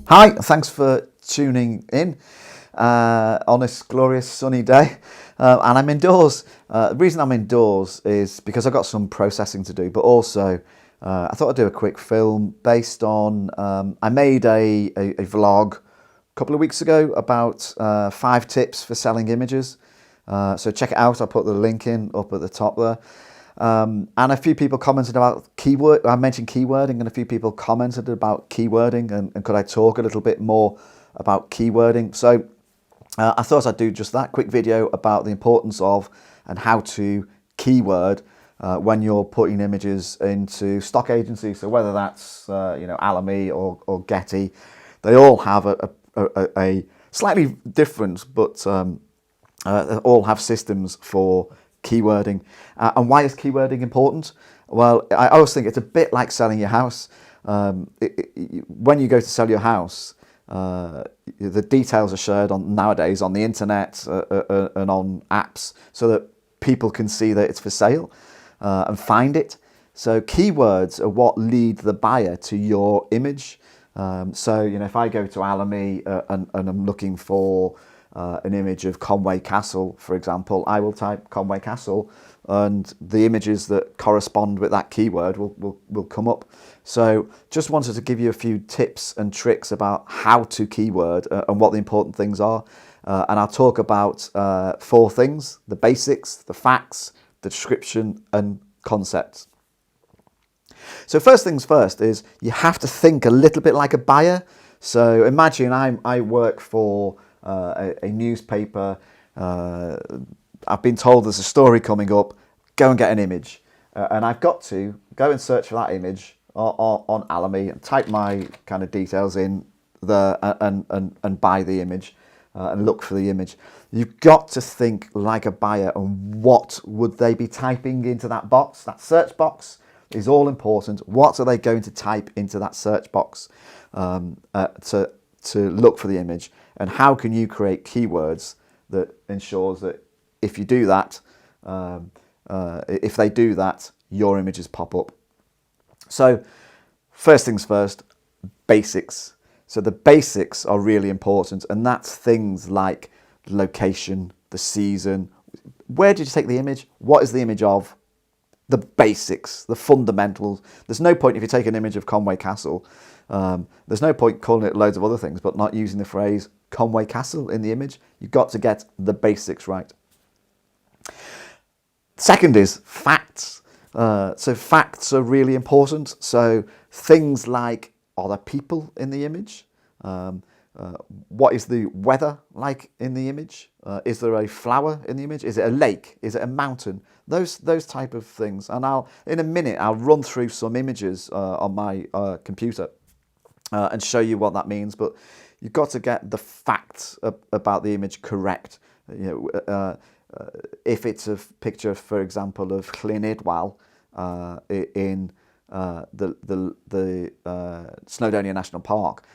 Hi, thanks for tuning in on this glorious sunny day. And I'm indoors. The reason I'm indoors is because I've got some processing to do, but also I thought I'd do a quick film based on, I made a vlog a couple of weeks ago about 5 tips for selling images. So check it out. I'll put the link in up at the top there. And a few people commented about keyword. I mentioned keywording, and a few people commented about keywording, and could I talk a little bit more about keywording? So I thought I'd do just that quick video about the importance of and how to keyword when you're putting images into stock agencies. So whether that's Alamy or Getty, they all have a slightly different, but they all have systems for keywording. And why is keywording important? Well, I always think it's a bit like selling your house. When you go to sell your house, the details are shared nowadays on the internet and on apps so that people can see that it's for sale and find it. So keywords are what lead the buyer to your image. So if I go to Alamy and I'm looking for an image of Conway Castle, for example, I will type Conway Castle, and the images that correspond with that keyword will come up. So just wanted to give you a few tips and tricks about how to keyword and what the important things are. And I'll talk about 4 things: the basics, the facts, the description, and concepts. So first things first is you have to think a little bit like a buyer. So imagine I work for a newspaper. I've been told there's a story coming up, go and get an image. And I've got to go and search for that image on Alamy and type my kind of details in there and buy the image and look for the image. You've got to think like a buyer, and what would they be typing into that box? That search box is all important. What are they going to type into that search box to look for the image? And how can you create keywords that ensures that if you do that, if they do that, your images pop up? So first things first, basics. So the basics are really important, and that's things like location, the season, where did you take the image, what is the image of, the basics, the fundamentals. There's no point if you take an image of Conway Castle, there's no point calling it loads of other things but not using the phrase Conway Castle in the image. You've got to get the basics right. Second is facts. So facts are really important. So things like, are there people in the image? What is the weather like in the image? Is there a flower in the image? Is it a lake? Is it a mountain? Those type of things. And in a minute I'll run through some images on my computer and show you what that means. But you've got to get the facts about the image correct. If it's a picture, for example, of Llyn Idwal in the Snowdonia National Park,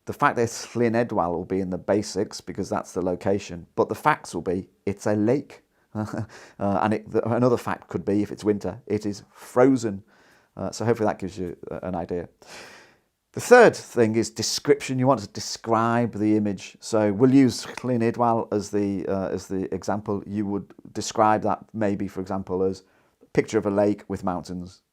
the fact that Llyn Idwal will be in the basics because that's the location, but the facts will be it's a lake. And another fact could be, if it's winter, it is frozen. So hopefully that gives you an idea. The third thing is description. You want to describe the image. So we'll use Llyn Idwal as the example. You would describe that maybe, for example, as a picture of a lake with mountains.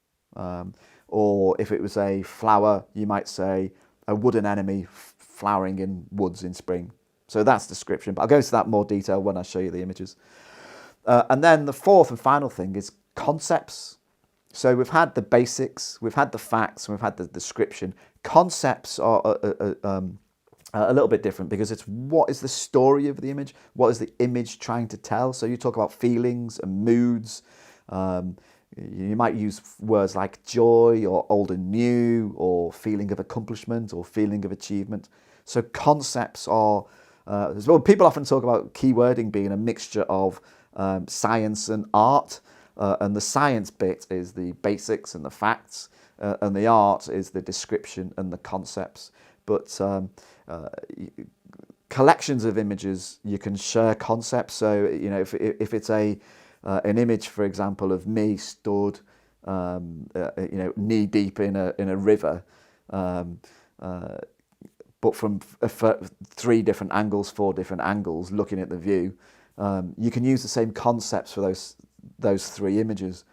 Or if it was a flower, you might say a wood anemone flowering in woods in spring. So that's description, but I'll go into that more detail when I show you the images. And then the fourth and final thing is concepts. So we've had the basics, we've had the facts, and we've had the description. Concepts are a little bit different because it's what is the story of the image? What is the image trying to tell? So you talk about feelings and moods. You might use words like joy or old and new or feeling of accomplishment or feeling of achievement. So concepts are, well, people often talk about keywording being a mixture of science and art. And the science bit is the basics and the facts, and the art is the description and the concepts. But collections of images, you can share concepts. So if it's an image, for example, of me stood knee deep in a river, but from 3 different angles, 4 different angles, looking at the view. You can use the same concepts for those 3 images,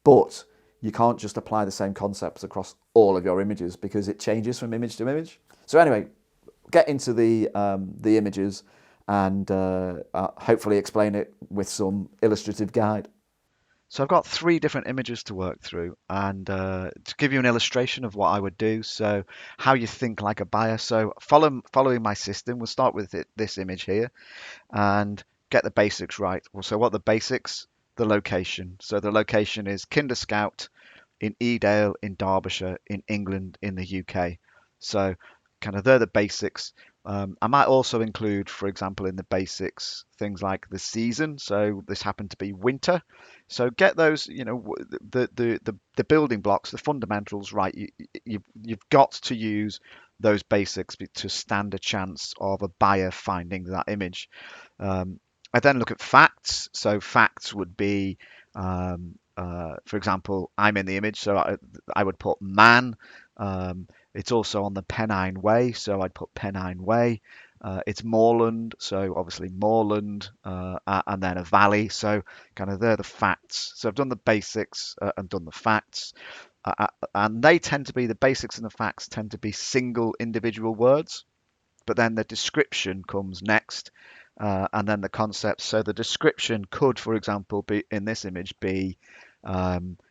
but you can't just apply the same concepts across all of your images because it changes from image to image. So anyway, get into the images and hopefully explain it with some illustrative guide. So I've got 3 different images to work through, and to give you an illustration of what I would do, so how you think like a buyer. So following my system, we'll start with this image here and get the basics right. Well, so what are the basics? The location. So the location is Kinderscout in Edale in Derbyshire in England in the UK. So kind of they're the basics. I might also include, for example, in the basics, things like the season. So this happened to be winter. So get those, the building blocks, the fundamentals right. You've got to use those basics to stand a chance of a buyer finding that image. I then look at facts. So facts would be, for example, I'm in the image, so I would put man. It's also on the Pennine Way, so I'd put Pennine Way. It's moorland, so obviously moorland, and then a valley. So kind of they're the facts. So I've done the basics and done the facts, and the basics and the facts tend to be single individual words, but then the description comes next, and then the concept. So the description could, for example, be in this image be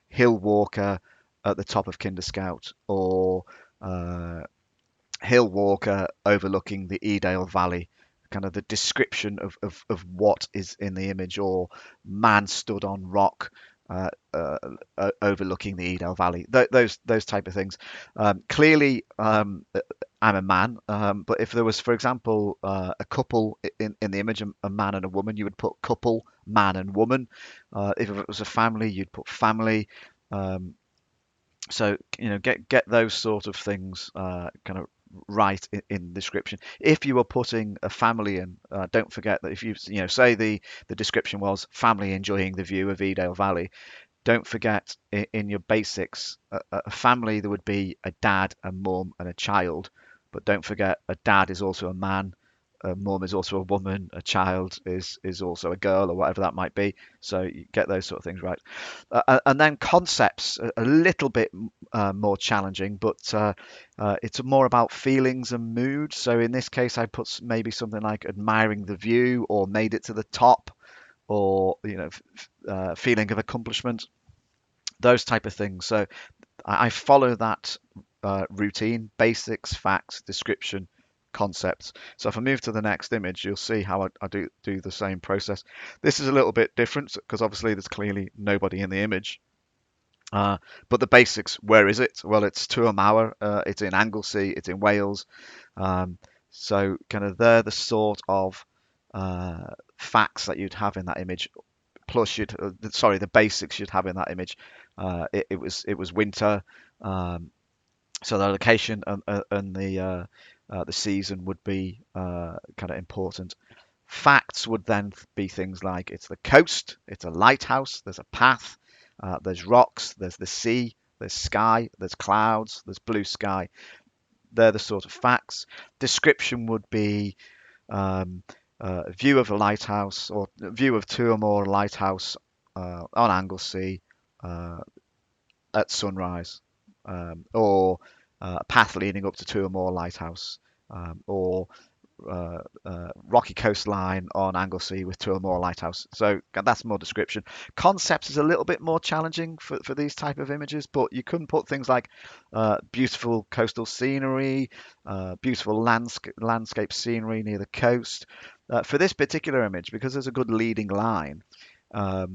hill walker at the top of Kinderscout, or uh, hill walker overlooking the Edale Valley, kind of the description of what is in the image, or man stood on rock overlooking the Edale Valley. Those type of things. Clearly, I'm a man, but if there was, for example, a couple in the image, a man and a woman, you would put couple, man and woman. If it was a family, you'd put family. Um, so get those sort of things kind of right in the description. If you were putting a family in, don't forget that if say the description was family enjoying the view of Edale Valley, don't forget in your basics, a family, there would be a dad, a mum, and a child. But don't forget, a dad is also a man, a mum is also a woman, a child is also a girl, or whatever that might be. So you get those sort of things right. And then concepts, a little bit more challenging, but it's more about feelings and mood. So in this case, I put maybe something like admiring the view, or made it to the top, or feeling of accomplishment, those type of things. So I follow that routine: basics, facts, description, concepts. So if I move to the next image, you'll see how I do the same process. This is a little bit different because obviously there's clearly nobody in the image. But the basics, where is it? Well, it's Tuamower, it's in Anglesey, it's in Wales. So kind of they're the sort of facts that you'd have in that image. Plus, the basics you'd have in that image. It was winter, so the location and the season would be kind of important. Facts would then be things like it's the coast, it's a lighthouse, there's a path, there's rocks, there's the sea, there's sky, there's clouds, there's blue sky. They're the sort of facts. Description would be view of a lighthouse, or view of 2 or more lighthouse on Anglesey at sunrise, or a path leading up to 2 or more lighthouse, or rocky coastline on Anglesey with 2 or more lighthouse. So that's more description. Concepts is a little bit more challenging for these type of images, but you can put things like beautiful coastal scenery, beautiful landscape scenery near the coast. For this particular image, because there's a good leading line, I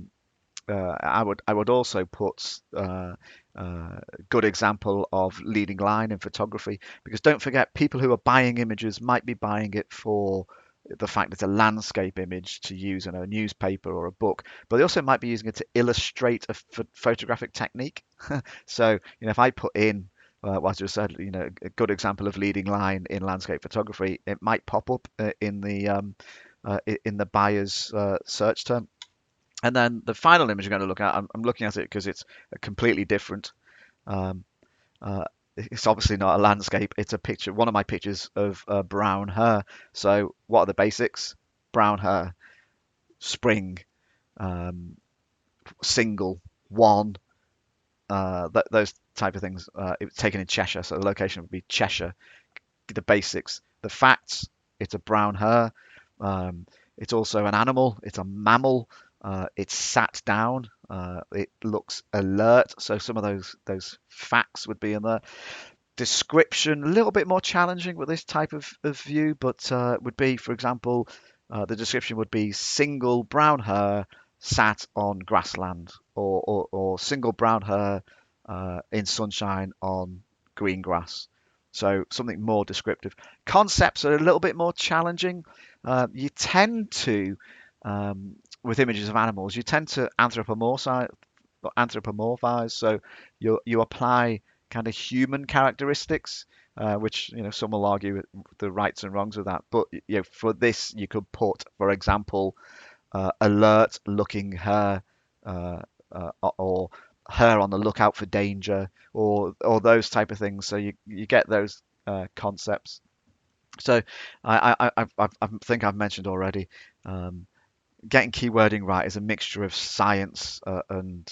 would also put good example of leading line in photography, because don't forget, people who are buying images might be buying it for the fact it's a landscape image to use in a newspaper or a book, but they also might be using it to illustrate a photographic technique. So if I put in what I just said, a good example of leading line in landscape photography, it might pop up in the buyer's search term. And then the final image I'm going to look at, I'm looking at it because it's completely different. Um, it's obviously not a landscape. It's a picture, one of my pictures of brown hair. So what are the basics? Brown hair, spring, um, single, one, those type of things. It was taken in Cheshire, so the location would be Cheshire. The basics, the facts. It's a brown hare. It's also an animal. It's a mammal. It's sat down. It looks alert. So some of those facts would be in there. Description a little bit more challenging with this type of view, but would be, for example, the description would be single brown hare sat on grassland, or single brown hare in sunshine on green grass. So something more descriptive. Concepts are a little bit more challenging. You tend to, with images of animals, you tend to anthropomorphize. So you apply kind of human characteristics, which some will argue the rights and wrongs of that. But for this, you could put, for example, alert looking hare, or her on the lookout for danger, or those type of things. So you get those concepts. So I think I've mentioned already. Getting keywording right is a mixture of science and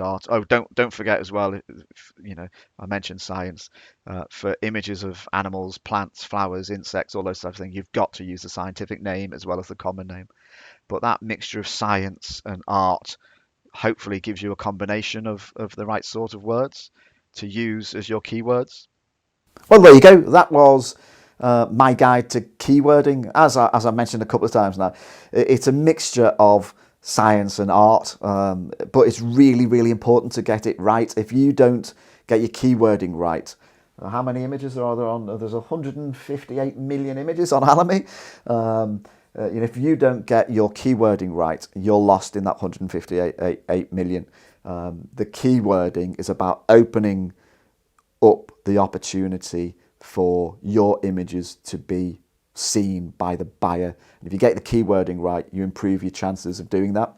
art. Oh, don't forget as well. I mentioned science for images of animals, plants, flowers, insects, all those types of things. You've got to use the scientific name as well as the common name. But that mixture of science and art hopefully gives you a combination of the right sort of words to use as your keywords. Well, there you go. That was my guide to keywording. As I mentioned a couple of times now, it's a mixture of science and art, but it's really, really important to get it right. If you don't get your keywording right, how many images are there on? There's 158 million images on Alamy. If you don't get your keywording right, you're lost in that 158 million. The keywording is about opening up the opportunity for your images to be seen by the buyer. And if you get the keywording right, you improve your chances of doing that.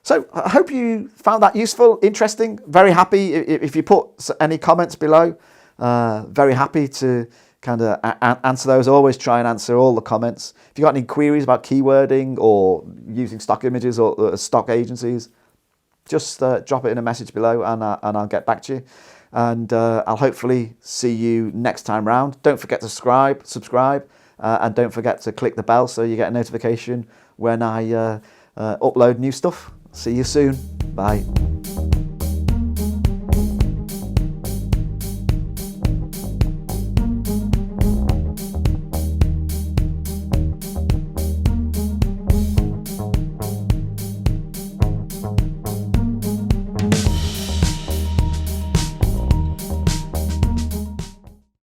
So I hope you found that useful, interesting. Very happy if you put any comments below. Very happy to kind of answer those. I always try and answer all the comments. If you've got any queries about keywording or using stock images or stock agencies, just drop it in a message below and I'll get back to you. And I'll hopefully see you next time round. Don't forget to subscribe, and don't forget to click the bell so you get a notification when I upload new stuff. See you soon. Bye.